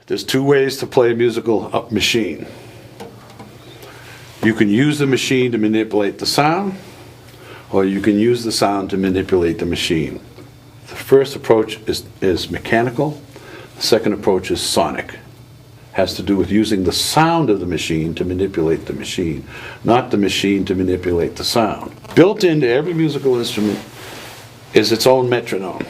There's two ways to play a musical machine. You can use the machine to manipulate the sound, or you can use the sound to manipulate the machine. The first approach is mechanical. The second approach is sonic. Has to do with using the sound of the machine to manipulate the machine, not the machine to manipulate the sound. Built into every musical instrument is its own metronome.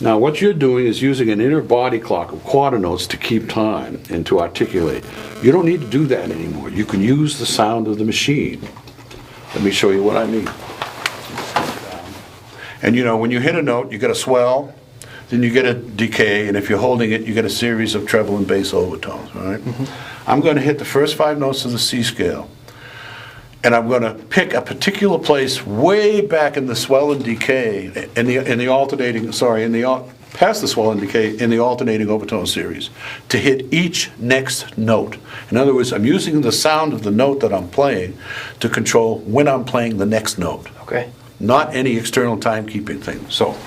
Now what you're doing is using an inner body clock of quarter notes to keep time and to articulate. You don't need to do that anymore. You can use the sound of the machine. Let me show you what I mean. And you know, when you hit a note, you get a swell, then you get a decay, and if you're holding it, you get a series of treble and bass overtones, all right? I'm going to hit the first 5 notes of the C scale, and I'm going to pick a particular place way back in the swell and decay, past the swell and decay in the alternating overtone series, to hit each next note. In other words, I'm using the sound of the note that I'm playing to control when I'm playing the next note. Okay. Not any external timekeeping thing. So.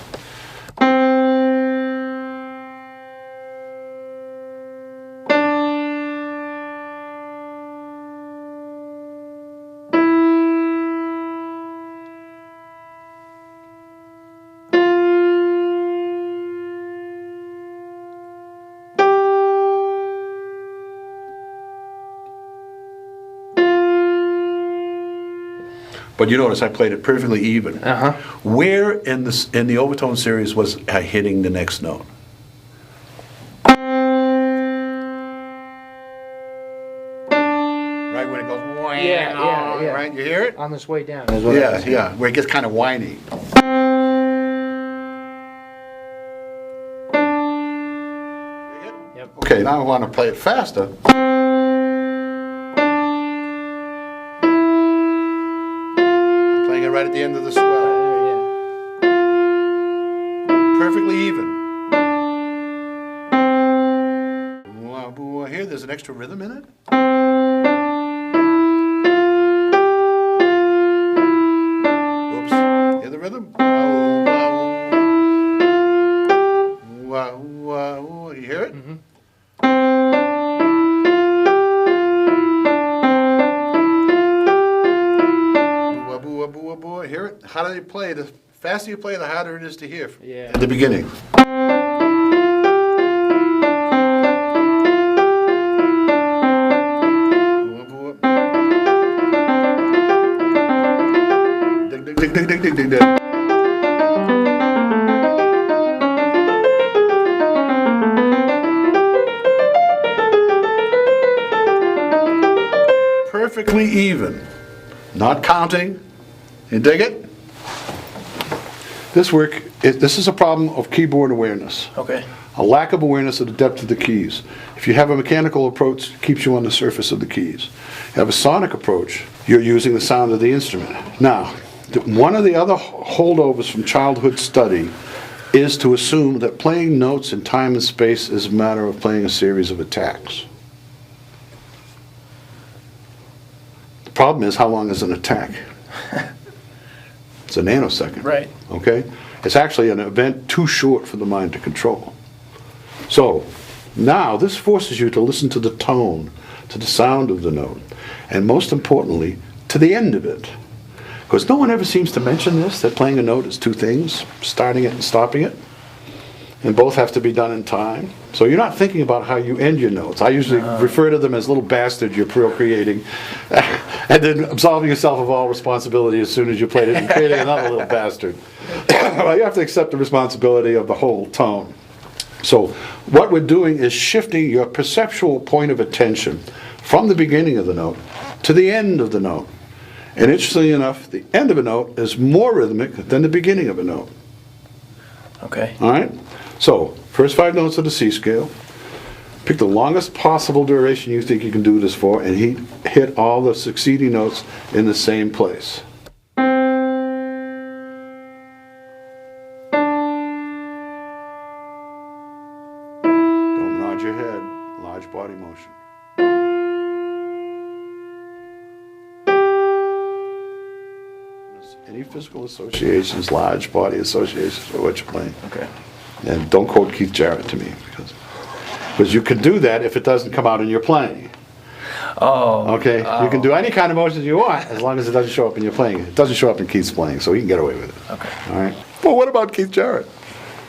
But you notice I played it perfectly even. Where in the overtone series was I hitting the next note? Right when it goes, Yeah. right? You hear it? On this way down. Is what I was saying. Where it gets kind of whiny. Yep. Okay, now I want to play it faster. Right at the end of the swell. Perfectly even. Here, there's an extra rhythm in it. Oops. Hear the rhythm? You hear it? Hear it? How do you play? The faster you play, the harder it is to hear. Yeah. At the beginning. Dig, dig, dig, dig, dig, dig, dig. Perfectly even. Not counting. You dig it? This is a problem of keyboard awareness. Okay. A lack of awareness of the depth of the keys. If you have a mechanical approach, it keeps you on the surface of the keys. You have a sonic approach, you're using the sound of the instrument. Now, one of the other holdovers from childhood study is to assume that playing notes in time and space is a matter of playing a series of attacks. The problem is, how long is an attack? It's a nanosecond. Right. Okay? It's actually an event too short for the mind to control. So, now this forces you to listen to the tone, to the sound of the note, and most importantly, to the end of it. Because no one ever seems to mention this, that playing a note is two things, starting it and stopping it. And both have to be done in time. So you're not thinking about how you end your notes. I usually refer to them as little bastards you're procreating, and then absolving yourself of all responsibility as soon as you played it and creating another little bastard. Well, you have to accept the responsibility of the whole tone. So what we're doing is shifting your perceptual point of attention from the beginning of the note to the end of the note. And interestingly enough, the end of a note is more rhythmic than the beginning of a note. Okay. All right? So, first 5 notes of the C scale. Pick the longest possible duration you think you can do this for, and hit all the succeeding notes in the same place. Don't nod your head. Large body motion. Any physical associations, large body associations with what you're playing. Okay. And don't quote Keith Jarrett to me, because Because you can do that if it doesn't come out in your playing. Oh. Okay? You can do any kind of motions you want as long as it doesn't show up in your playing. It doesn't show up in Keith's playing, so he can get away with it. Okay. All right? Well, what about Keith Jarrett?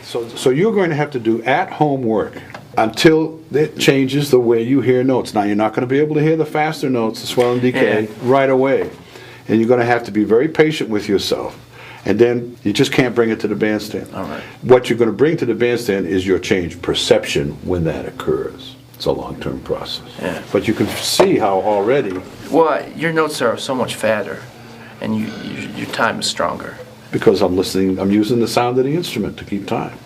So you're going to have to do at-home work until it changes the way you hear notes. Now, you're not going to be able to hear the faster notes, the swell and decay, right away. And you're going to have to be very patient with yourself. And then you just can't bring it to the bandstand. All right. What you're going to bring to the bandstand is your changed perception when that occurs. It's a long-term process. Yeah. But you can see how already, Well, your notes are so much fatter, and your time is stronger. because I'm listening, I'm using the sound of the instrument to keep time.